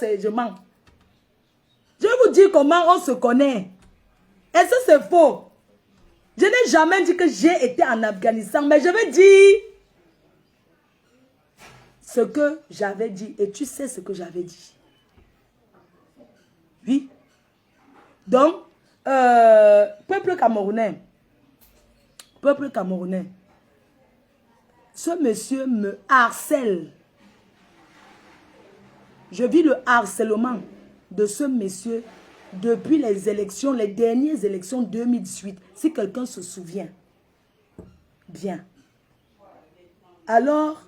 je mens. Je vais vous dire comment on se connaît. Et ça, c'est faux. Je n'ai jamais dit que j'ai été en Afghanistan, mais je vais dire ce que j'avais dit. Et tu sais ce que j'avais dit. Oui. Donc, peuple camerounais, ce monsieur me harcèle. Je vis le harcèlement de ce monsieur depuis les élections, les dernières élections 2018. Si quelqu'un se souvient. Bien. Alors,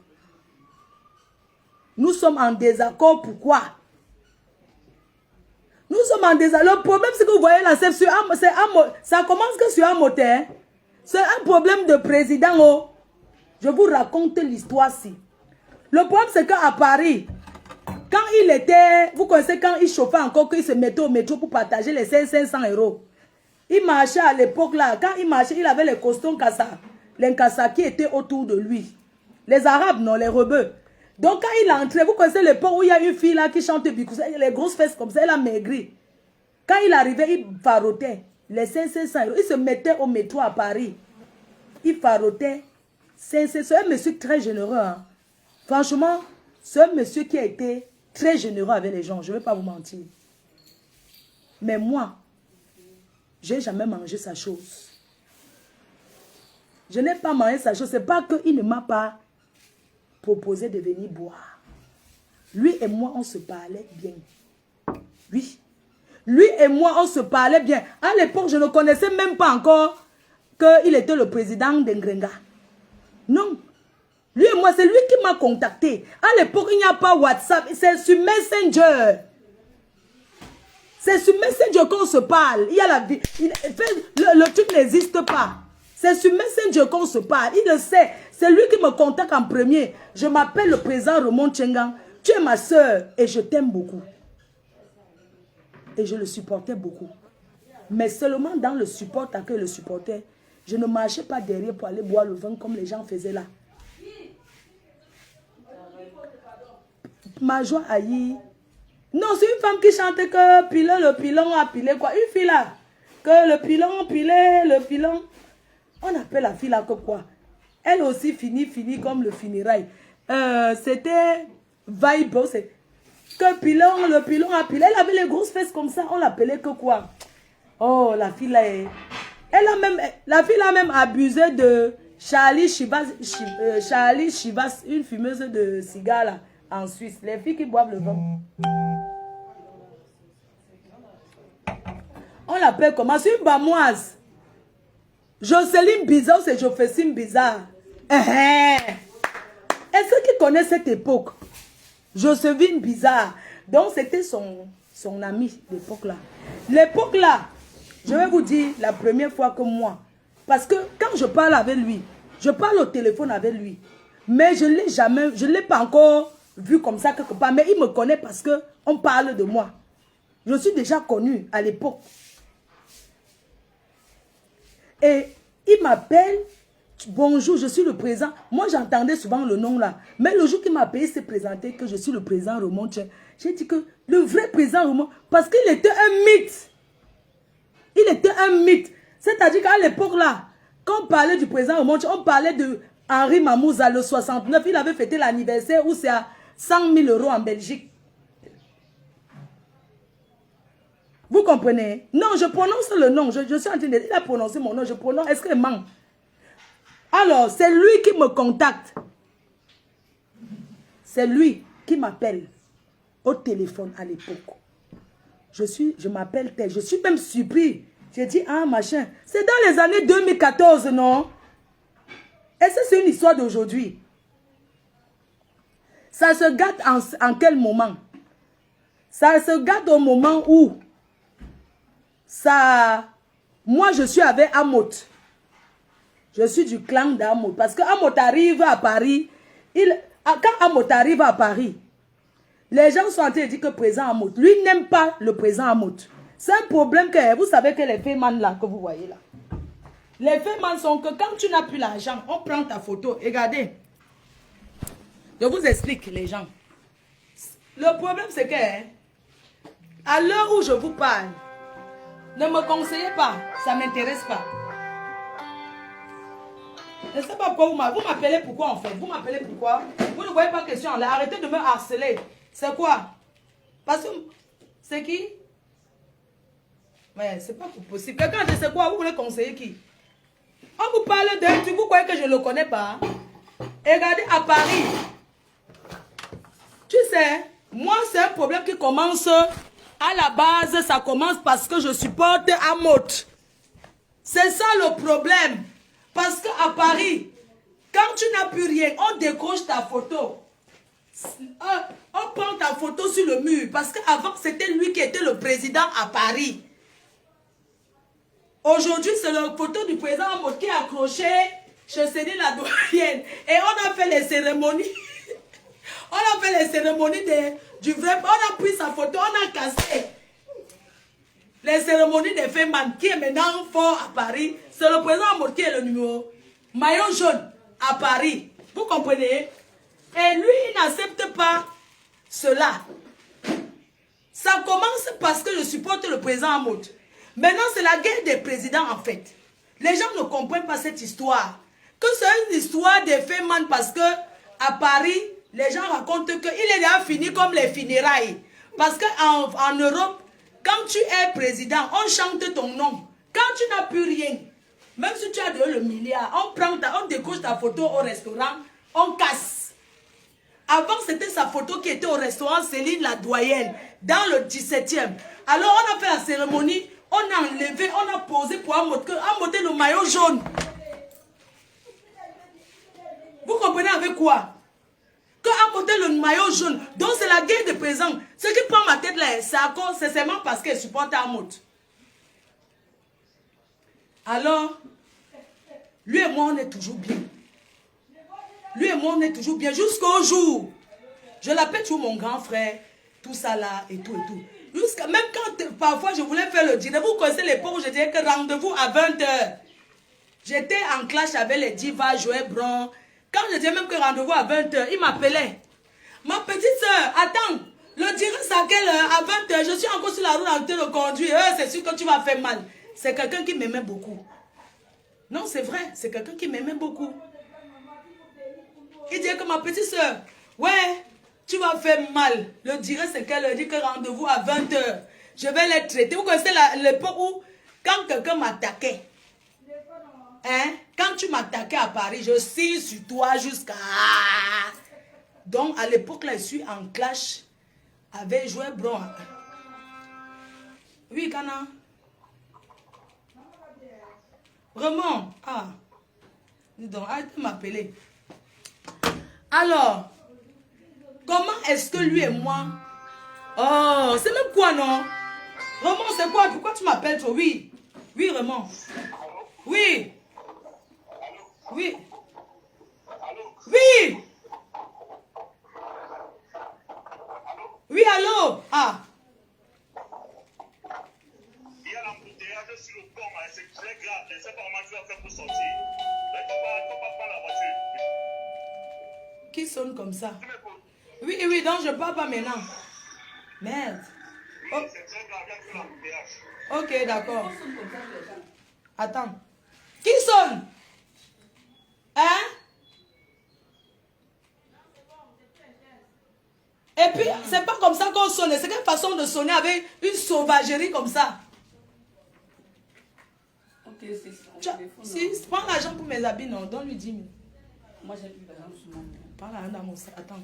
nous sommes en désaccord. Pourquoi? Nous sommes en désaccord. Le problème, c'est que vous voyez là, ça commence que sur un moteur. C'est un problème de président. Oh. Je vous raconte l'histoire-ci. Le problème, c'est qu'à Paris, quand il était, vous connaissez quand il chauffait encore, qu'il se mettait au métro pour partager les 500 €. Il marchait à l'époque là, quand il marchait, il avait les costons Kassa, les Kassa qui étaient autour de lui. Les Arabes, non, les rebeux. Donc quand il entrait, vous connaissez l'époque où il y a une fille là qui chante Bikoussa, les grosses fesses comme ça, elle a maigri. Quand il arrivait, il farotait les 500 €. Il se mettait au métro à Paris. Il farotait 500 €. C'est un monsieur très généreux. Hein. Franchement, c'est un monsieur qui a été très généreux avec les gens. Je ne vais pas vous mentir. Mais moi, je n'ai jamais mangé sa chose. Je n'ai pas mangé sa chose. Ce n'est pas qu'il ne m'a pas proposé de venir boire. Lui et moi, on se parlait bien. Oui. Lui et moi, on se parlait bien. À l'époque, je ne connaissais même pas encore qu'il était le président d'Engrenga. Non. Lui et moi, c'est lui qui m'a contacté. À l'époque, il n'y a pas WhatsApp. C'est sur Messenger. C'est sur Messenger qu'on se parle. Il y a la vie. Le truc n'existe pas. C'est sur Messenger qu'on se parle. Il le sait. C'est lui qui me contacte en premier. Je m'appelle le président Ramon Tchengang. Tu es ma soeur et je t'aime beaucoup. Et je le supportais beaucoup. Mais seulement dans le support que le supportait, je ne marchais pas derrière pour aller boire le vin comme les gens faisaient là. Ma joie Aïe. Non, c'est une femme qui chantait que le pilon a pilé quoi. Une fille là. Que le pilon pilait, le pilon. On appelle la fille là que quoi. Elle aussi finit comme le finirail. C'était Vibe. Que le pilon a pilé. Elle avait les grosses fesses comme ça. On l'appelait que quoi. Oh, la fille là est... La fille a même abusé de Charlie Chivas, une fumeuse de cigares là, en Suisse. Les filles qui boivent le vin. On l'appelle comment? C'est une bamoise. Jocelyne Bizarre, c'est Jocelyne Bizarre. Est-ce qui connaît cette époque? Jocelyne Bizarre. Donc c'était son ami l'époque là. L'époque là, je vais vous dire la première fois que moi, parce que quand je parle avec lui, je parle au téléphone avec lui, mais je ne l'ai pas encore vu comme ça quelque part, mais il me connaît parce que on parle de moi. Je suis déjà connu à l'époque. Et il m'appelle, bonjour, je suis le président. Moi, j'entendais souvent le nom là. Mais le jour qu'il m'a appelé, il s'est présenté que je suis le président Ramon Tcheng. J'ai dit que le vrai président Ramon, parce qu'il était un mythe. Il était un mythe. C'est-à-dire qu'à l'époque là, quand on parlait du président Ramon Tcheng, on parlait de Henri Mamouza, le 69. Il avait fêté l'anniversaire où c'est à 100 000 € en Belgique. Vous comprenez? Non, je prononce le nom. Je suis en train de dire, il a prononcé mon nom. Je prononce. Est-ce qu'il ment? Alors, c'est lui qui me contacte. C'est lui qui m'appelle au téléphone à l'époque. Je m'appelle tel. Je suis même surpris. J'ai dit, ah, machin. C'est dans les années 2014, non? Est-ce que c'est une histoire d'aujourd'hui? Ça se gâte en quel moment? Ça se gâte au moment où moi, je suis avec Amot. Je suis du clan d'Amot. Parce que Amot arrive à Paris. Quand Amot arrive à Paris, les gens sont en train de dire que le président Amot, lui n'aime pas le président Amot. C'est un problème que vous savez que les fémans là, que vous voyez là. Les fémans sont que quand tu n'as plus l'argent, on prend ta photo. Regardez. Je vous explique les gens. Le problème c'est que À l'heure où je vous parle, ne me conseillez pas, ça ne m'intéresse pas. Je ne sais pas pourquoi vous m'appelez pourquoi en fait. Vous m'appelez pourquoi? Vous ne voyez pas question là. Arrêtez de me harceler. C'est quoi? Parce que c'est qui? Ouais, c'est pas possible. Quelqu'un dit c'est quoi? Vous voulez conseiller qui? On vous parle d'un truc, vous croyez que je ne le connais pas? Et regardez à Paris. Tu sais, moi c'est un problème qui commence à la base, ça commence parce que je supporte Amotte. C'est ça le problème. Parce qu'à Paris, quand tu n'as plus rien, on décroche ta photo. On prend ta photo sur le mur. Parce qu'avant, c'était lui qui était le président à Paris. Aujourd'hui, c'est la photo du président Amotte qui est accrochée chez Céline la doyenne. Et on a fait les cérémonies. On a fait les cérémonies du vrai. On a pris sa photo, on a cassé. Les cérémonies des Feman qui est maintenant fort à Paris. C'est le président Amotte qui est le numéro. Maillot jaune à Paris. Vous comprenez? Et lui, il n'accepte pas cela. Ça commence parce que je supporte le président Amotte. Maintenant, c'est la guerre des présidents en fait. Les gens ne comprennent pas cette histoire. Que c'est une histoire des Feman parce que à Paris, les gens racontent qu'il est déjà fini comme les funérailles. Parce qu'en Europe, quand tu es président, on chante ton nom. Quand tu n'as plus rien, même si tu as de le milliard, on décoche ta photo au restaurant, on casse. Avant, c'était sa photo qui était au restaurant Céline la doyenne, dans le 17e. Alors, on a fait la cérémonie, on a enlevé, on a posé pour Amotte le maillot jaune. Vous comprenez avec quoi? Que Amotte le maillot jaune. Donc, c'est la guerre des présents. Ce qui prend ma tête là, c'est seulement parce qu'elle supporte Amotte. Alors, lui et moi, on est toujours bien. Lui et moi, on est toujours bien. Jusqu'au jour, je l'appelle toujours mon grand frère, tout ça là, et tout, et tout. Même quand parfois je voulais faire le dîner, vous connaissez l'époque où je disais que rendez-vous à 20 h. J'étais en clash avec les divas, Joël Bron. Quand je disais même que rendez-vous à 20 h, il m'appelait. Ma petite soeur, attends, le dîner c'est à quelle heure? À 20 h, je suis encore sur la route en train de conduire. C'est sûr que tu vas faire mal. C'est quelqu'un qui m'aimait beaucoup. Non, c'est vrai, c'est quelqu'un qui m'aimait beaucoup. Il dit que ma petite soeur, ouais, tu vas faire mal. Le dirait c'est qu'elle dit que rendez-vous à 20 h. Je vais les traiter. Vous connaissez l'époque où, quand quelqu'un m'attaquait, hein, quand tu m'attaquais à Paris, je suis sur toi jusqu'à... Donc, à l'époque, là, je suis en clash avec Joël Bron. Oui, Kana. Vraiment. Ah. Dis donc, arrête de m'appeler. Alors, comment est-ce que lui et moi... Oh, c'est même quoi, non? Raymond, c'est quoi? Pourquoi tu m'appelles toi? Oui. Oui, Raymond. Oui. Oui. Oui. Oui, allô? Ah. Il y a l'embouteillage sur le pont, c'est très grave. Je ne sais pas comment tu vas faire pour sortir. Mais tu ne peux pas prendre la voiture. Qui sonne comme ça? Oui, oui, donc je ne parle pas maintenant. Merde. Oui, c'est très grave, il y a tout l'embouteillage. Ok, d'accord. Attends. Qui sonne? Hein? Et puis, c'est pas comme ça qu'on sonne. C'est quelle façon de sonner avec une sauvagerie comme ça? Ok, c'est ça. Si, prends l'argent pour mes habits, non. Donne-lui 10 000. Moi, j'ai plus d'argent sur mon... Prends l'argent dans mon sac. Attends.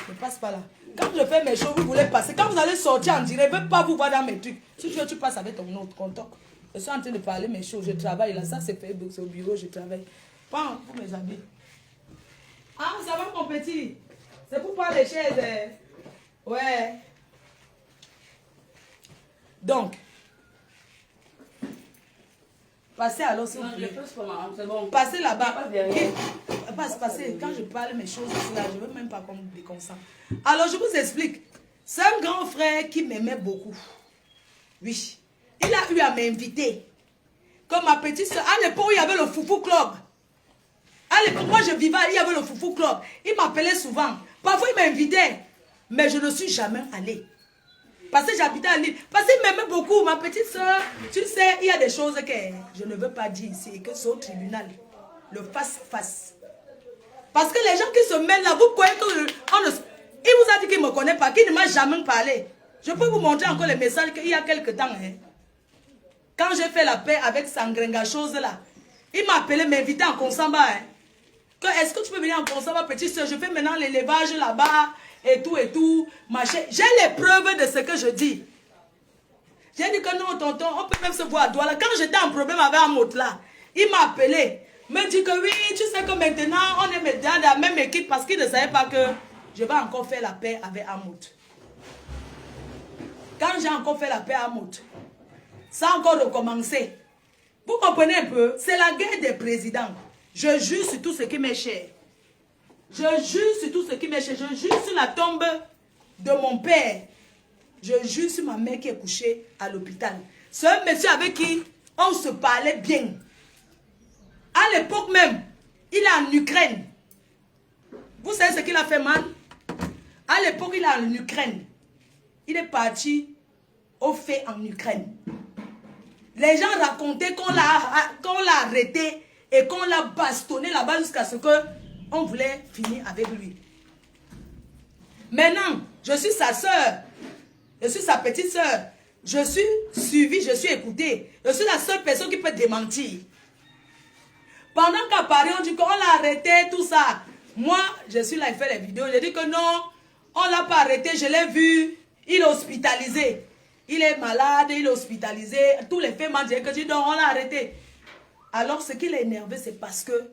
Ne passe pas là. Quand je fais mes choses, vous voulez passer. Quand vous allez sortir en direct, je ne veux pas vous voir dans mes trucs. Si tu veux, tu passes avec ton autre contact. Je suis en train de parler mes choses. Je travaille là. Ça, c'est fait. C'est au bureau. Je travaille. Prends pour mes habits. Ah, ça va, mon petit? C'est pour prendre les chaises. Ouais. Donc. Passez alors, s'il vous plaît. C'est bon. Passez là-bas. Passe derrière. Passez. Quand je parle mes choses ici, là, je ne veux même pas qu'on me déconcentre. Alors, je vous explique. C'est un grand frère qui m'aimait beaucoup. Oui. Il a eu à m'inviter. Comme ma petite soeur. À l'époque, il y avait le Foufou Club. À l'époque, moi, je vivais, il y avait le Foufou Club. Il m'appelait souvent. Parfois, il m'invitait. Mais je ne suis jamais allée. Parce que j'habitais à Lille. Parce qu'il m'aimait beaucoup, ma petite soeur. Tu sais, il y a des choses que je ne veux pas dire ici, et que c'est au tribunal. Le face-face. Parce que les gens qui se mêlent là, vous croyez que... il vous a dit qu'il ne me connaît pas, qu'il ne m'a jamais parlé. Je peux vous montrer encore les messages qu'il y a quelque temps. Hein. Quand j'ai fait la paix avec Sangrenga, chose là, il m'a appelé, m'inviter en Konsamba. Hein. Est-ce que tu peux venir en Konsamba, petite soeur? Je fais maintenant l'élevage là-bas et tout. J'ai les preuves de ce que je dis. J'ai dit que non, tonton, on peut même se voir à Douala. Quand j'étais en problème avec Amout là, il m'a appelé. Me dit que oui, tu sais que maintenant, on est dans la même équipe parce qu'il ne savait pas que je vais encore faire la paix avec Amout. Quand j'ai encore fait la paix à Amout, ça a encore recommencé. Vous comprenez un peu? C'est la guerre des présidents. Je jure sur tout ce qui m'est cher. Je jure sur tout ce qui m'est cher. Je jure sur la tombe de mon père. Je jure sur ma mère qui est couchée à l'hôpital. C'est un monsieur avec qui on se parlait bien. À l'époque même, il est en Ukraine. Vous savez ce qu'il a fait mal? À l'époque, il est en Ukraine. Il est parti au fait en Ukraine. Les gens racontaient qu'on l'a arrêté et qu'on l'a bastonné là-bas jusqu'à ce qu'on voulait finir avec lui. Maintenant, je suis sa soeur. Je suis sa petite soeur. Je suis suivie, je suis écoutée. Je suis la seule personne qui peut démentir. Pendant qu'à Paris, on dit qu'on l'a arrêté, tout ça. Moi, je suis là, il fait les vidéos. Je dis que non, on ne l'a pas arrêté, je l'ai vu. Il est hospitalisé. Il est malade, il est hospitalisé. Tous les faits m'ont dit que je dis non, on l'a arrêté. Alors, ce qui l'a énervé, c'est parce que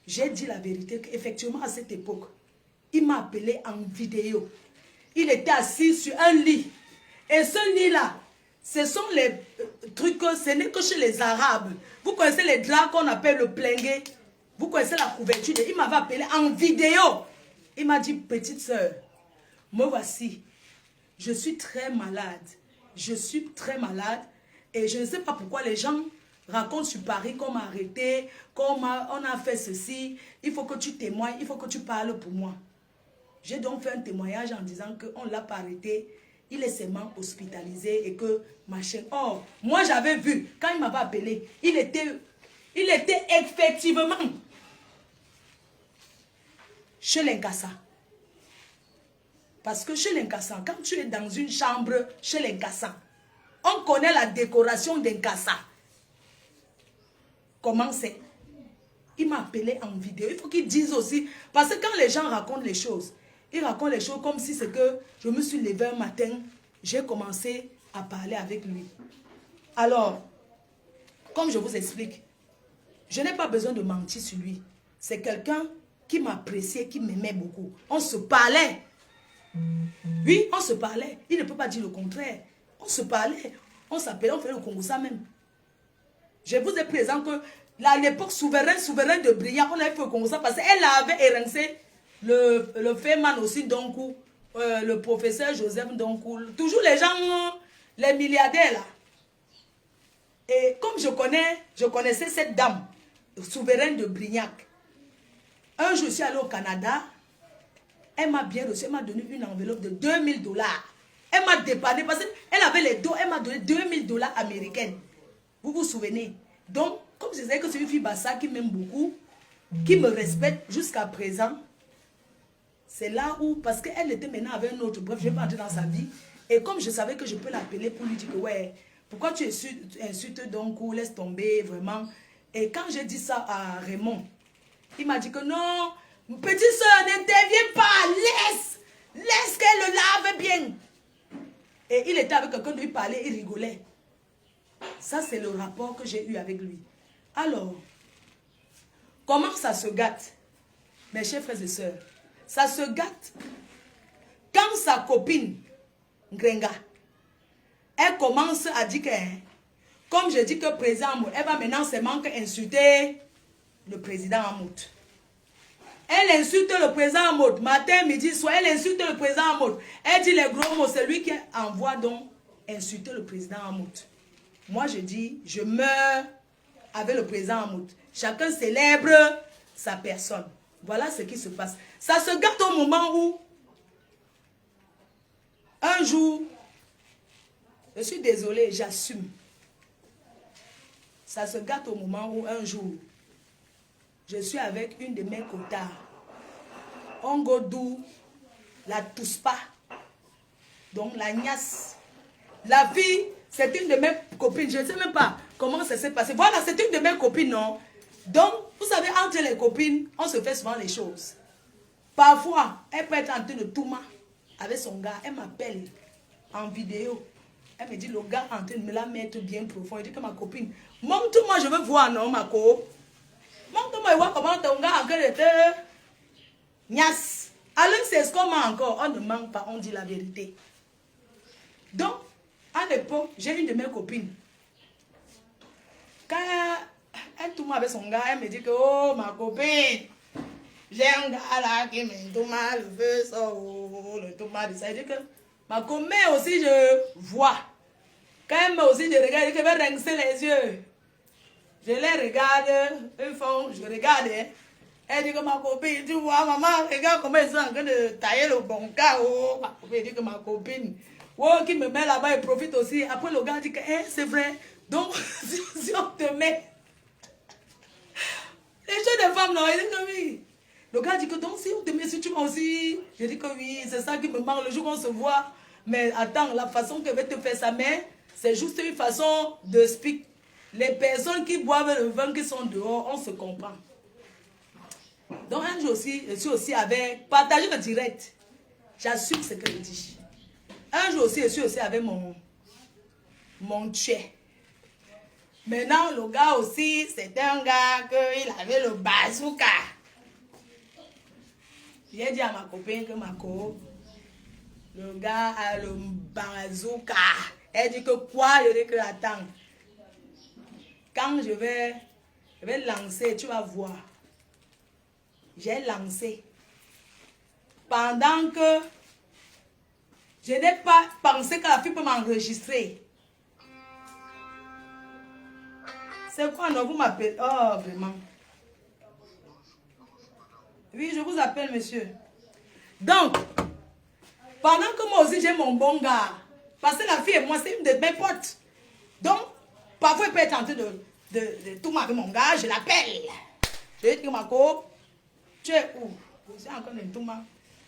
j'ai dit la vérité qu'effectivement, à cette époque, il m'a appelé en vidéo. Il était assis sur un lit. Et ce lit-là, ce sont les trucs, ce n'est que chez les Arabes. Vous connaissez les draps qu'on appelle le plengue. Vous connaissez la couverture. Il m'avait appelé en vidéo. Il m'a dit, petite soeur, me voici. Je suis très malade. Je suis très malade. Et je ne sais pas pourquoi les gens racontent sur Paris qu'on m'a arrêté, on a fait ceci. Il faut que tu témoignes, il faut que tu parles pour moi. J'ai donc fait un témoignage en disant qu'on ne l'a pas arrêté. Il est seulement hospitalisé et que machin. Or, moi j'avais vu, quand il m'avait appelé, il était effectivement chez l'Inkassa. Parce que chez l'Inkassa, quand tu es dans une chambre chez l'Inkassa, on connaît la décoration d'Inkassa. Comment c'est? Il m'a appelé en vidéo. Il faut qu'ils disent aussi, parce que quand les gens racontent les choses, ils racontent les choses comme si c'est que je me suis levé un matin, j'ai commencé à parler avec lui. Alors, comme je vous explique, je n'ai pas besoin de mentir sur lui. C'est quelqu'un qui m'appréciait, qui m'aimait beaucoup. On se parlait. Oui, on se parlait. Il ne peut pas dire le contraire. On se parlait. On s'appelait, on faisait le Congo ça même. Je vous ai présent que à l'époque souveraine de Briand, on avait fait le Congo ça parce qu'elle avait érincé le Feman aussi, donc, le professeur Joseph, donc, toujours les gens, les milliardaires là. Et comme je connaissais cette dame, souveraine de Brignac, un jour je suis allée au Canada, elle m'a bien reçu, elle m'a donné une enveloppe de 2000 $. Elle m'a dépanné parce qu'elle avait les dos, elle m'a donné 2000 $ américaines. Vous vous souvenez? Donc, comme je disais que c'est une fille Bassa qui m'aime beaucoup, qui me respecte jusqu'à présent, c'est là où, parce qu'elle était maintenant avec un autre, bref, je vais pas entrer dans sa vie. Et comme je savais que je peux l'appeler pour lui dire que, ouais, pourquoi tu insultes donc ou laisse tomber, vraiment. Et quand j'ai dit ça à Raymond, il m'a dit que non, petite soeur, n'interviens pas, laisse qu'elle le lave bien. Et il était avec quelqu'un de lui parler, il rigolait. Ça, c'est le rapport que j'ai eu avec lui. Alors, comment ça se gâte, mes chers frères et sœurs? Ça se gâte quand sa copine, Grenga, elle commence à dire que, comme je dis que le président Amout, elle va maintenant seulement insulter le président Amout. Elle insulte le président Amout, matin, midi, soir, elle insulte le président Amout. Elle dit les gros mots, c'est lui qui envoie donc insulter le président Amout. Moi, je dis, je meurs avec le président Amout. Chacun célèbre sa personne. Voilà ce qui se passe. Ça se gâte au moment où, un jour, Je suis désolée, j'assume. Ça se gâte au moment où un jour, je suis avec une de mes cotards. On godou, la Touspa, donc la Niasse. La fille, c'est une de mes copines. Je ne sais même pas comment ça s'est passé. Voilà, c'est une de mes copines, non? Donc, vous savez, entre les copines, on se fait souvent les choses. Parfois, elle peut être en train de tourma avec son gars. Elle m'appelle en vidéo. Elle me dit, le gars est en train de me la mettre bien profond. Elle dit que ma copine, montre-moi, je veux voir, non, ma co. Montre-moi, voir comment ton gars est en train de te... Nias. Alors, c'est ce qu'on m'a encore. On ne manque pas, on dit la vérité. Donc, à l'époque, j'ai une de mes copines. Quand elle tourne avec son gars, elle me dit que, oh, ma copine, j'ai un gars là qui me tourne le feu, ça, oh, le tourne de ça. Elle dit que, ma copine aussi, je vois. Quand elle me aussi, je regarde, elle va rincer les yeux. Je les regarde, ils font, je regarde. Elle dit que ma copine, tu vois, maman, regarde comment ils sont en train de tailler le bon cas. Oh, ma copine dit que ma copine, oh, qui me met là-bas, il profite aussi. Après, le gars dit que, c'est vrai. Donc, si on te met. Les jeux des femmes, non, il dit que oui. Le gars dit que, donc, si on te met, si tu m'as aussi. Je dis que oui, c'est ça qui me manque le jour qu'on se voit. Mais attends, la façon qu'elle veut te faire sa main, c'est juste une façon de speak. Les personnes qui boivent le vin, qui sont dehors, on se comprend. Donc, un jour aussi, je suis aussi avec. Partagez le direct. J'assume ce que je dis. Un jour aussi, je suis aussi avec mon tchè. Maintenant, le gars aussi, c'est un gars qu'il avait le bazooka. J'ai dit à ma copine que le gars a le bazooka. Elle dit que quoi? Je dis que attends. Quand je vais lancer, tu vas voir. J'ai lancé. Pendant que je n'ai pas pensé que la fille peut m'enregistrer. C'est quoi, non? Vous m'appelez? Oh, vraiment. Oui, je vous appelle, monsieur. Donc, pendant que moi aussi j'ai mon bon gars, parce que la fille et moi, c'est une de mes potes. Donc, parfois, elle peut être en train de tout avec mon gars, je l'appelle. Je lui dis, Marco, tu es où? Je suis encore dans tout.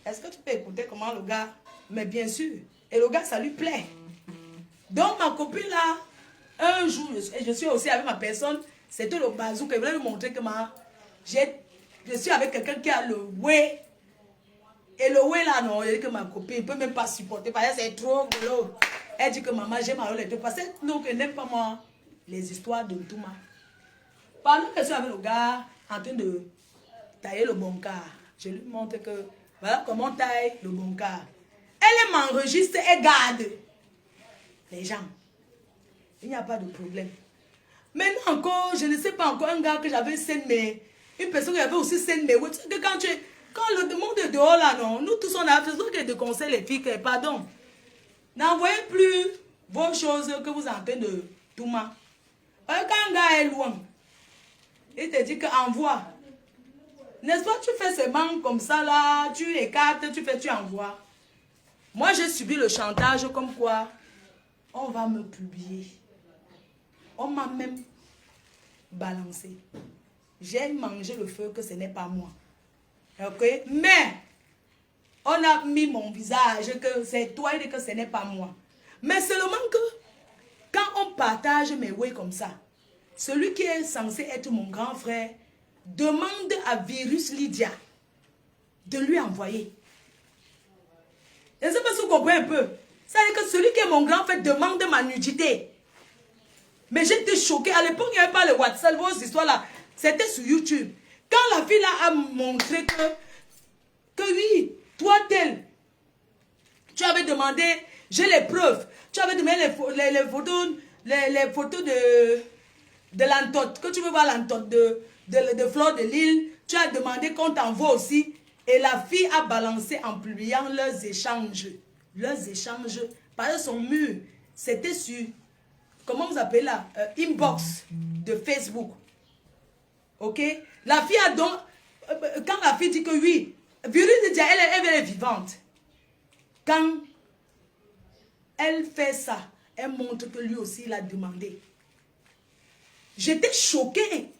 Est-ce que tu peux écouter comment le gars? Mais bien sûr. Et le gars, ça lui plaît. Donc, ma copine là, un jour, je suis aussi avec ma personne, c'était le bazooka. Je voulais lui montrer que je suis avec quelqu'un qui a le way. Et le way là, non, elle dit que ma copine ne peut même pas supporter parce que c'est trop gros. Elle dit que maman, j'ai mal les deux. Parce que donc, elle n'aime pas moi les histoires de tout. Pendant que je suis avec le gars en train de tailler le bon car, je lui montre que voilà comment on taille le bon car. Elle m'enregistre et garde les gens. Il n'y a pas de problème. Maintenant encore, je ne sais pas encore un gars que j'avais scène, mais une personne qui avait aussi scène, mais tu sais que quand le monde est dehors là, non, nous tous on a besoin de conseils les filles, pardon. N'envoyez plus vos choses que vous êtes en train de tout mal. Quand un gars est loin, il te dit qu'envoie. N'est-ce pas, tu fais ces manques comme ça là, tu écartes, tu envoies. Moi j'ai subi le chantage comme quoi on va me publier. On m'a même balancé. J'ai mangé le feu que ce n'est pas moi. Ok? Mais on a mis mon visage que c'est toi et que ce n'est pas moi. Mais seulement que quand on partage mes way comme ça, celui qui est censé être mon grand frère demande à Virus Lydia de lui envoyer. Je ne sais pas si vous comprenez un peu. Ça veut dire que celui qui est mon grand frère demande ma nudité. Mais j'étais choquée. À l'époque, il n'y avait pas le WhatsApp, vos histoires là. C'était sur YouTube. Quand la fille là a montré que oui, toi tel, tu avais demandé, j'ai les preuves, tu avais demandé les photos de l'entote, que tu veux voir l'entote de Fleur de Lille, tu as demandé qu'on t'envoie aussi. Et la fille a balancé en publiant leurs échanges. Leurs échanges. Par exemple, son mur, c'était sur, comment vous appelez là, inbox de Facebook. Ok? La fille a donc, quand la fille dit que oui, Virus Lydia, elle est vivante. Quand elle fait ça, Elle montre que lui aussi, il a demandé. J'étais choquée.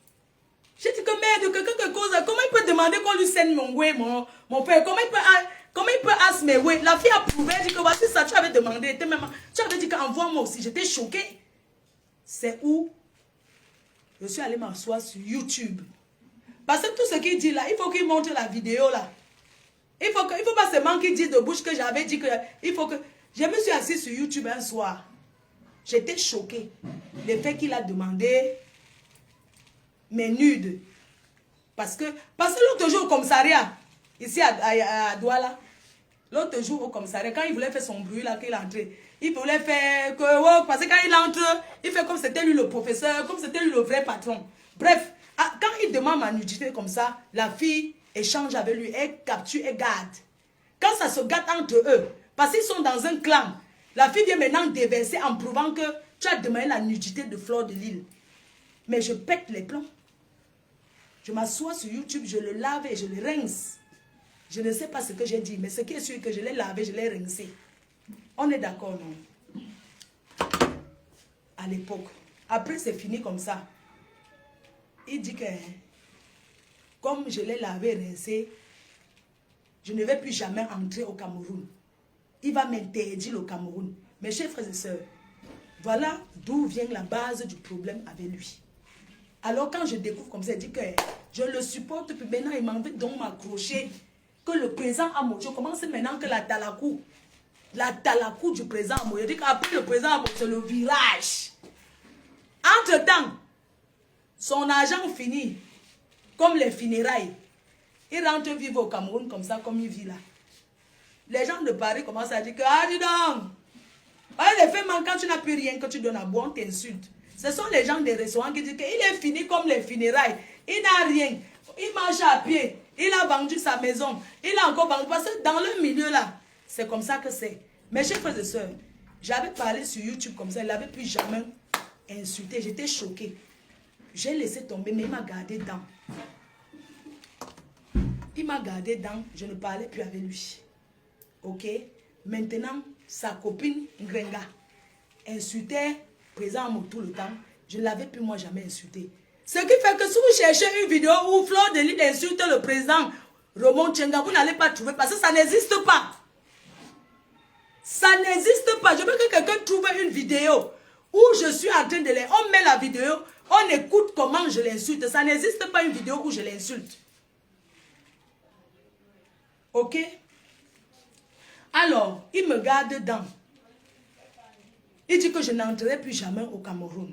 J'ai dit que merde, quelqu'un cause, comment il peut demander qu'on lui scène mon way, mon père? Comment il peut ask mes way? La fille a prouvé, elle dit que voici ça, tu avais demandé. Tu avais dit qu'envoie-moi aussi. J'étais choquée. C'est où je suis allée m'asseoir sur YouTube. Parce que tout ce qu'il dit là, il faut qu'il montre la vidéo là. Il faut pas seulement qu'il dise de bouche que j'avais dit que... Il faut que... Je me suis assise sur YouTube un soir. J'étais choquée. Le fait qu'il a demandé mes nudes. Parce que l'autre jour au commissariat, ici à Douala, l'autre jour au commissariat, quand il voulait faire son bruit là, qu'il est entré, il voulait faire que... Oh, parce que quand il entre, il fait comme c'était lui le professeur, comme c'était lui le vrai patron. Bref, quand il demande ma nudité comme ça, la fille échange avec lui, elle capture, elle garde. Quand ça se gâte entre eux, parce qu'ils sont dans un clan, la fille vient maintenant déverser en prouvant que tu as demandé la nudité de Fleur de Lille. Mais je pète les plombs. Je m'assois sur YouTube, je le lave et je le rince. Je ne sais pas ce que j'ai dit, mais ce qui est sûr que je l'ai lavé, je l'ai rincé. On est d'accord, non? À l'époque. Après, c'est fini comme ça. Il dit que, comme je l'ai lavé et rincé, je ne vais plus jamais entrer au Cameroun. Il va m'interdire le Cameroun. Mes chers frères et sœurs, voilà d'où vient la base du problème avec lui. Alors quand je découvre comme ça, il dit que je le supporte, puis maintenant il m'en veut donc m'accrocher. Que le président Amo, je commence maintenant que la talakou du président Amo, il dit qu'après le président Amo, c'est le virage. Entre-temps, son argent finit, comme les funérailles. Il rentre vivre au Cameroun comme ça, comme il vit là. Les gens de Paris commencent à dire que, ah, dis donc, les faits quand tu n'as plus rien que tu donnes à boire, on t'insulte. Ce sont les gens des restaurants qui disent qu'il est fini comme les funérailles. Il n'a rien. Il marche à pied. Il a vendu sa maison. Il a encore vendu. Parce que dans le milieu là, c'est comme ça que c'est. Mes chers frères et sœurs, j'avais parlé sur YouTube comme ça. Il n'avait plus jamais insulté. J'étais choquée. J'ai laissé tomber, mais il m'a gardé dedans. Il m'a gardé dedans. Je ne parlais plus avec lui. Ok? Maintenant, sa copine Ngrenga insultait président Amo tout le temps. Je ne l'avais plus moi jamais insulté. Ce qui fait que si vous cherchez une vidéo où Fleur de Lille insulte le président Romon Tchenga, vous n'allez pas trouver parce que ça n'existe pas. Ça n'existe pas. Je veux que quelqu'un trouve une vidéo où je suis en train de les... On met la vidéo, on écoute comment je l'insulte. Ça n'existe pas une vidéo où je l'insulte. Ok? Alors, il me garde dedans. Il dit que je n'entrerai plus jamais au Cameroun.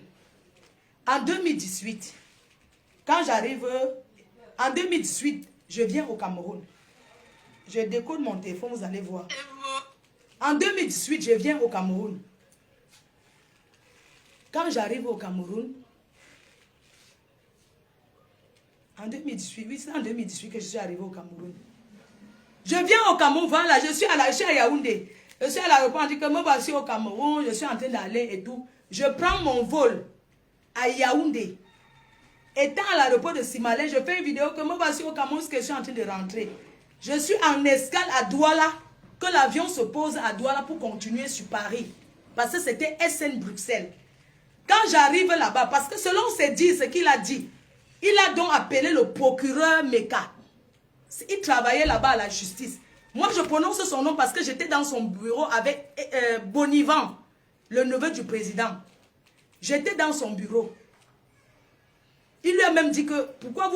En 2018, quand j'arrive, en 2018, je viens au Cameroun. Je décode mon téléphone, vous allez voir. En 2018, je viens au Cameroun. Quand j'arrive au Cameroun, en 2018, oui, c'est en 2018 que je suis arrivé au Cameroun. Je viens au Cameroun, voilà, je suis à Yaoundé. Je suis à l'aéroport, on dit que moi voici au Cameroun, je suis en train d'aller et tout. Je prends mon vol à Yaoundé. Étant à l'aéroport de Simalé, je fais une vidéo que moi voici au Cameroun, que je suis en train de rentrer. Je suis en escale à Douala, que l'avion se pose à Douala pour continuer sur Paris. Parce que c'était SN Bruxelles. Quand j'arrive là-bas, parce que selon ses dires, ce qu'il a dit, il a donc appelé le procureur Meka. Il travaillait là-bas à la justice. Moi, je prononce son nom parce que j'étais dans son bureau avec Bonivan, le neveu du président. J'étais dans son bureau. Il lui a même dit que pourquoi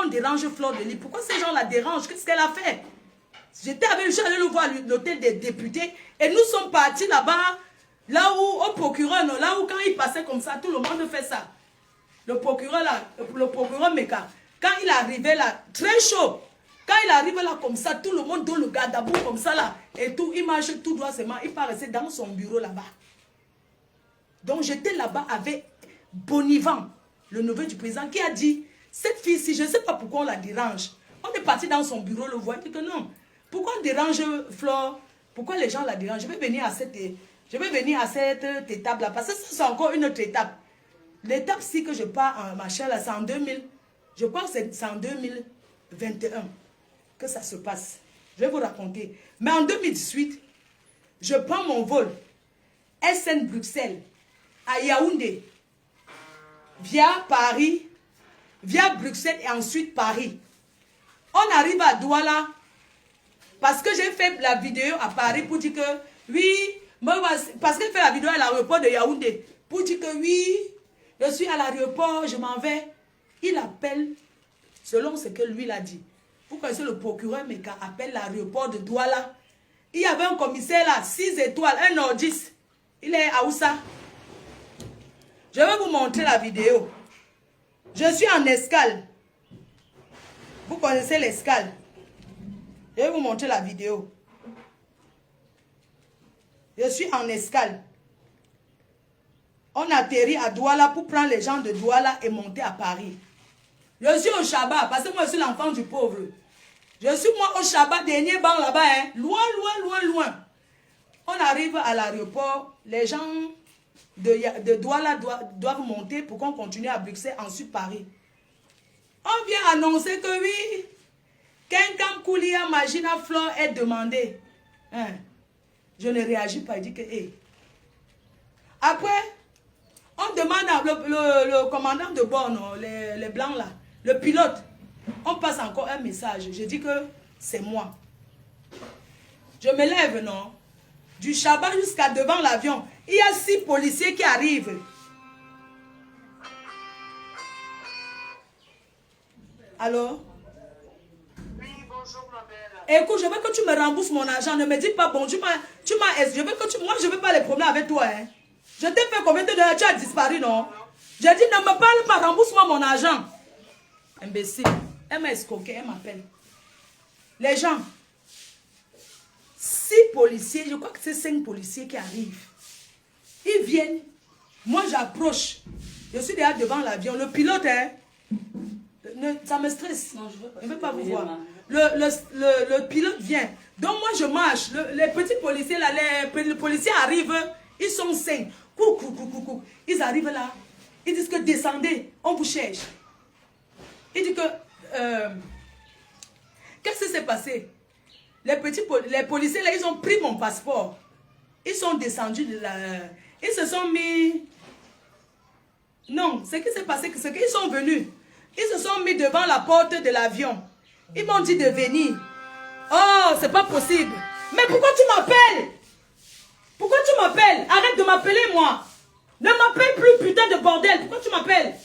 on dérange Fleur de Lille? Pourquoi ces gens la dérangent? Qu'est-ce qu'elle a fait? J'étais avec lui, je suis allé le voir à l'hôtel des députés et nous sommes partis là-bas, là où, au procureur, non, là où quand il passait comme ça, tout le monde fait ça. Le procureur là, le procureur Meka, quand il arrivait là, très chaud. Quand il arrive là comme ça, tout le monde donne le gardabou comme ça là. Et tout, il marche tout droit seulement. Il part rester dans son bureau là-bas. Donc j'étais là-bas avec Bonivan, le neveu du président, qui a dit, cette fille-ci, je ne sais pas pourquoi on la dérange. On est parti dans son bureau, le voir, il dit que non. Pourquoi on dérange Flore? Pourquoi les gens la dérangent? Je vais venir à cette étape-là. Parce que ça, c'est encore une autre étape. L'étape-ci que je pars en machin là, c'est en 2000. Je crois que c'est en 2021. Que ça se passe. Je vais vous raconter. Mais en 2018, je prends mon vol. SN Bruxelles, à Yaoundé, via Paris, via Bruxelles et ensuite Paris. On arrive à Douala, parce que j'ai fait la vidéo à Paris pour dire que oui, parce que j'ai fait la vidéo à l'aéroport de Yaoundé, pour dire que oui, je suis à l'aéroport, je m'en vais. Il appelle, selon ce que lui l'a dit. Vous connaissez le procureur Meka appelle l'aéroport de Douala. Il y avait un commissaire là, 6 étoiles, un nordiste. Il est à Oussa. Je vais vous montrer la vidéo. Je suis en escale. Vous connaissez l'escale. Je vais vous montrer la vidéo. Je suis en escale. On atterrit à Douala pour prendre les gens de Douala et monter à Paris. Je suis au Chabat parce que moi je suis l'enfant du pauvre. Je suis moi au Chabat, dernier banc là-bas. Hein. Loin, loin, loin, loin. On arrive à l'aéroport. Les gens de Douala doivent monter pour qu'on continue à Bruxelles, ensuite Paris. On vient annoncer que oui, Kenkam Koulia Magina Flore est demandé. Hein? Je ne réagis pas. Il dit que, hey. Après, on demande le commandant de bord, non, les blancs là, le pilote. On passe encore un message. Je dis que c'est moi. Je me lève, non? Du Chabat jusqu'à devant l'avion. Il y a 6 policiers qui arrivent. Allô? Oui, bonjour ma belle. Écoute, je veux que tu me rembourses mon argent. Ne me dis pas bon. Je veux que moi, je ne veux pas les problèmes avec toi. Hein. Je t'ai fait combien de temps? Tu as disparu, non? J'ai dit, ne me parle pas, rembourse-moi mon argent. Imbécile. Elle m'a escroqué, elle m'appelle. Les gens, 6 policiers, je crois que c'est 5 policiers qui arrivent. Ils viennent. Moi, j'approche. Je suis déjà devant l'avion. Le pilote, hein, ça me stresse. Non, je ne veux pas vous voir. Le pilote vient. Donc, moi, je marche. Les petits policiers, là, les policiers arrivent. Ils sont 5. Coucou. Ils arrivent là. Ils disent que descendez, on vous cherche. Ils disent que... qu'est-ce qui s'est passé? Les policiers là, ils ont pris mon passeport. Ils sont descendus de la... Ils se sont mis... Non, ce qui s'est passé, c'est qu'ils sont venus. Ils se sont mis devant la porte de l'avion. Ils m'ont dit de venir. Oh, c'est pas possible. Mais pourquoi tu m'appelles? Pourquoi tu m'appelles? Arrête de m'appeler, moi. Ne m'appelle plus, putain de bordel. Pourquoi tu m'appelles?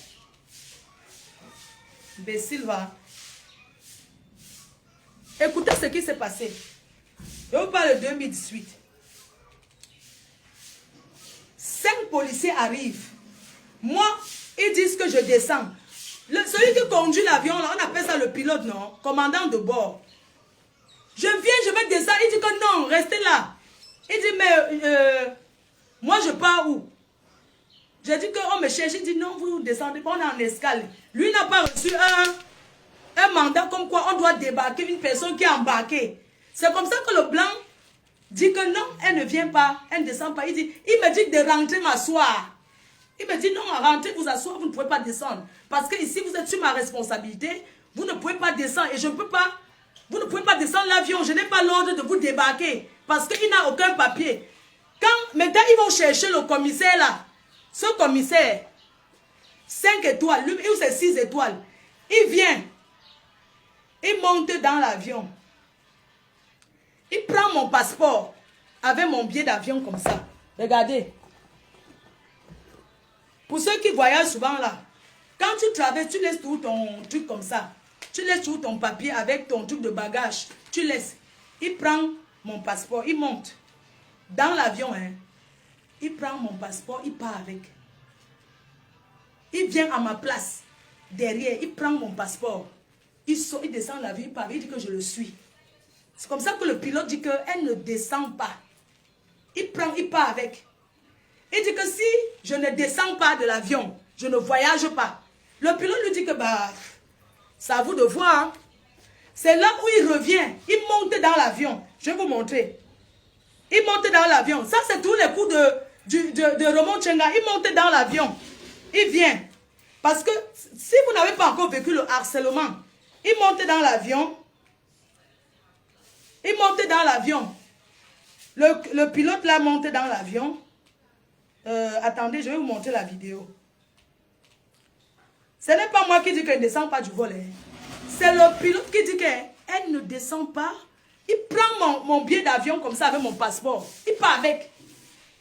Imbécile, va. Écoutez ce qui s'est passé. Je vous parle de 2018. 5 policiers arrivent. Moi, ils disent que je descends. Celui qui conduit l'avion, là, on appelle ça le pilote, non? Commandant de bord. Je viens, je vais descendre. Il dit que non, restez là. Il dit, mais moi, je pars où? J'ai dit qu'on me cherche. Il dit, non, vous descendez pas, on est en escale. Lui n'a pas reçu un mandat comme quoi on doit débarquer une personne qui est embarquée. C'est comme ça que le blanc dit que non, elle ne vient pas, elle ne descend pas. Il me dit de rentrer m'asseoir. Il me dit non, rentrez vous asseoir, vous ne pouvez pas descendre. Parce que ici, vous êtes sur ma responsabilité, vous ne pouvez pas descendre et je ne peux pas, vous ne pouvez pas descendre l'avion, je n'ai pas l'ordre de vous débarquer parce qu'il n'a aucun papier. Quand maintenant ils vont chercher le commissaire là, ce commissaire, 5 étoiles, lui, c'est 6 étoiles, il vient, il monte dans l'avion, il prend mon passeport avec mon billet d'avion comme ça. Regardez. Pour ceux qui voyagent souvent là, quand tu traverses, tu laisses tout ton truc comme ça. Tu laisses tout ton papier avec ton truc de bagage. Tu laisses. Il prend mon passeport, il monte. Dans l'avion, hein. Il prend mon passeport, il part avec. Il vient à ma place. Derrière, il prend mon passeport. Il sort, il descend l'avion, il part. Il dit que je le suis. C'est comme ça que le pilote dit qu'elle ne descend pas. Il prend, il part avec. Il dit que si je ne descends pas de l'avion, je ne voyage pas. Le pilote lui dit que bah, c'est à vous de voir. Hein. C'est là où il revient. Il monte dans l'avion. Je vais vous montrer. Il monte dans l'avion. Ça, c'est tous les coups de Raymond Tchenga. Il monte dans l'avion. Il vient. Parce que si vous n'avez pas encore vécu le harcèlement, il monte dans l'avion. Il monte dans l'avion. Le pilote là monte dans l'avion. Attendez, je vais vous montrer la vidéo. Ce n'est pas moi qui dis qu'elle ne descend pas du vol. Hein. C'est le pilote qui dit qu'elle ne descend pas. Il prend mon billet d'avion comme ça avec mon passeport. Il part avec.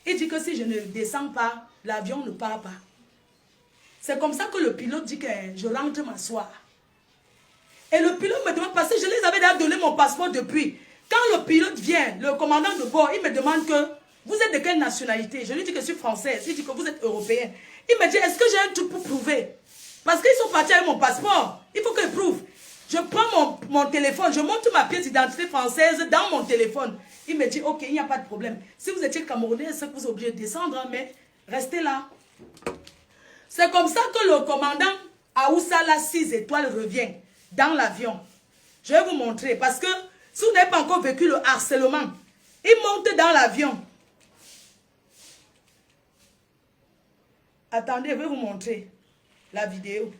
Il dit que si je ne descends pas, l'avion ne part pas. C'est comme ça que le pilote dit que je rentre m'asseoir. Et le pilote me demande, parce que je les avais déjà donné mon passeport depuis. Quand le pilote vient, le commandant de bord, il me demande que vous êtes de quelle nationalité? Je lui dis que je suis française. Il dit que vous êtes européen. Il me dit, est-ce que j'ai un truc pour prouver? Parce qu'ils sont partis avec mon passeport. Il faut qu'ils prouvent. Je prends mon téléphone, je monte ma pièce d'identité française dans mon téléphone. Il me dit, ok, il n'y a pas de problème. Si vous étiez Camerounais, c'est que vous êtes obligé de descendre, hein, mais restez là. C'est comme ça que le commandant Aoussala 6 étoiles revient dans l'avion. Je vais vous montrer, parce que si vous n'avez pas encore vécu le harcèlement, il monte dans l'avion. Attendez, je vais vous montrer la vidéo.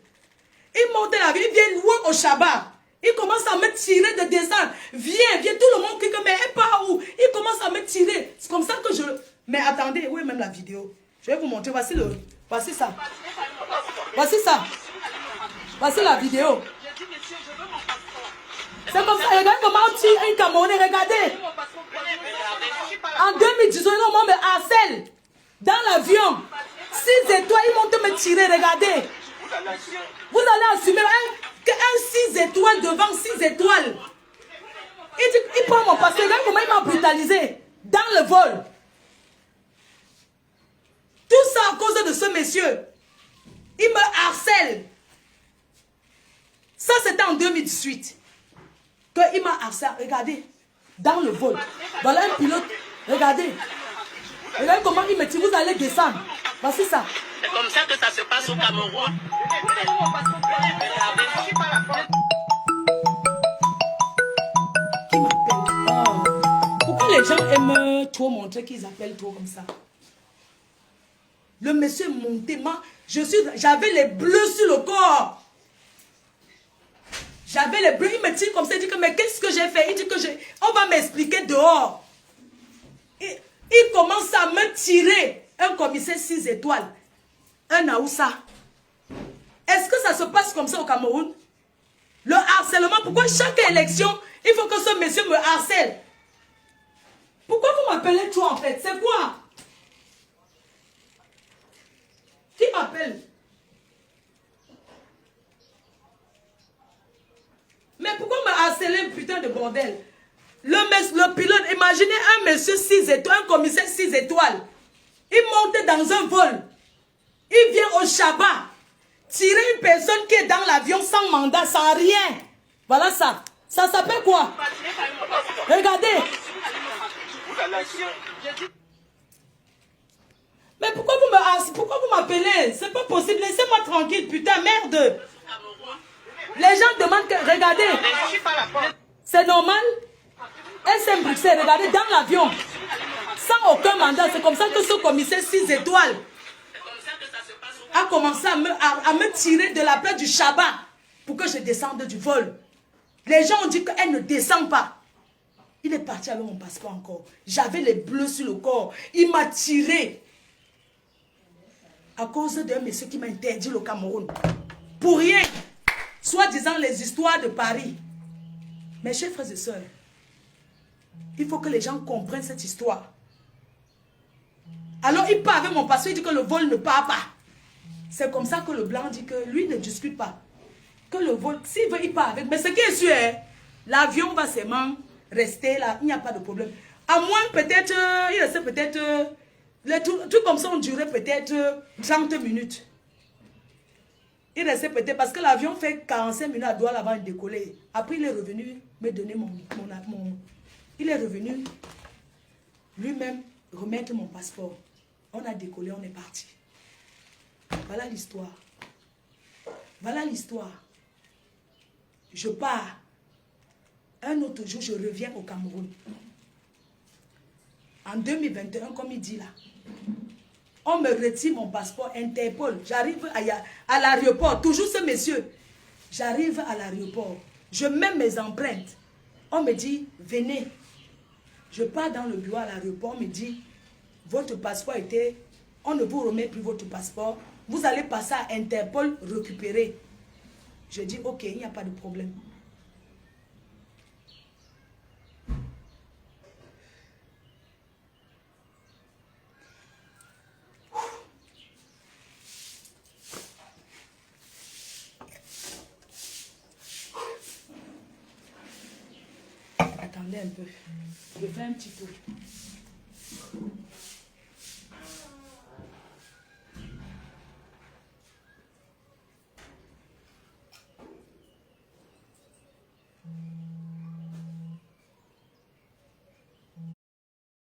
Il monte dans l'avion, il vient loin au Shabbat. Il commence à me tirer de descendre. Viens, tout le monde crie que mais elle part où? Il commence à me tirer. C'est comme ça que je... Mais attendez, où est même la vidéo? Je vais vous montrer, voici ça. Voici ça. Voici la vidéo. C'est comme ça, regardez comment on tire un Camerounais, regardez. En 2018, on me harcèle. Dans l'avion. 6 étoiles, ils vont me tirer, regardez. Vous allez assumer un 6 étoiles devant 6 étoiles. Il prend mon passeport, regarde comment il m'a brutalisé. Dans le vol. Tout ça à cause de ce monsieur. Il me harcèle. Ça, c'était en 2018. Qu'il m'a harcelé. Regardez. Dans le vol. Voilà un pilote. Regardez. Regardez comment il me dit. Vous allez descendre. Voici ça. C'est comme ça que ça se passe au Cameroun. Qui m'appelle? Pourquoi les gens aiment trop montrer qu'ils appellent trop comme ça? Le monsieur est monté. J'avais les bleus sur le corps. J'avais les bleus. Il me tire comme ça. Il dit que mais qu'est-ce que j'ai fait? Il dit que on va m'expliquer dehors. Il commence à me tirer. Un commissaire 6 étoiles. Un Aoussa. Est-ce que ça se passe comme ça au Cameroun? Le harcèlement. Pourquoi chaque élection, il faut que ce monsieur me harcèle? Pourquoi vous m'appelez trop en fait? C'est quoi? Qui m'appelle? Mais pourquoi me harceler, putain de bordel? Le pilote, imaginez un monsieur 6 étoiles, un commissaire 6 étoiles. Il monte dans un vol. Il vient au Shabbat. Tirer une personne qui est dans l'avion sans mandat, sans rien. Voilà ça. Ça s'appelle quoi? Regardez. Mais pourquoi vous m'appelez? C'est pas possible. Laissez-moi tranquille, putain, merde. Les gens demandent que... Regardez. C'est normal? SM Bruxelles, regardez, dans l'avion. Sans aucun mandat. C'est comme ça que ce commissaire 6 étoiles a commencé à me tirer de la place du Shabbat pour que je descende du vol. Les gens ont dit qu'elle ne descend pas. Il est parti avec mon passeport encore. J'avais les bleus sur le corps. Il m'a tiré. À cause d'un monsieur qui m'a interdit le Cameroun. Pour rien. Soit disant les histoires de Paris. Mes chers frères et sœurs, il faut que les gens comprennent cette histoire. Alors il part avec mon passeport, il dit que le vol ne part pas. C'est comme ça que le blanc dit que lui ne discute pas. Que le vol, s'il veut, il part avec. Mais ce qui est sûr, l'avion va seulement rester là, il n'y a pas de problème. À moins peut-être, il restait peut-être, les trucs comme ça ont duré peut-être 30 minutes. Il restait peut-être, parce que l'avion fait 45 minutes à Douala avant de décoller. Après, il est revenu me donner il est revenu lui-même remettre mon passeport. On a décollé, on est parti. Voilà l'histoire. Voilà l'histoire. Je pars. Un autre jour, je reviens au Cameroun. En 2021, comme il dit là, on me retire mon passeport Interpol. J'arrive à l'aéroport. Toujours ce monsieur. J'arrive à l'aéroport. Je mets mes empreintes. On me dit, venez. Je pars dans le bureau à l'aéroport. On me dit, votre passeport a été On ne vous remet plus votre passeport. Vous allez passer à Interpol récupérer. Je dis, ok, il n'y a pas de problème. Attendez un peu. Je fais un petit tour.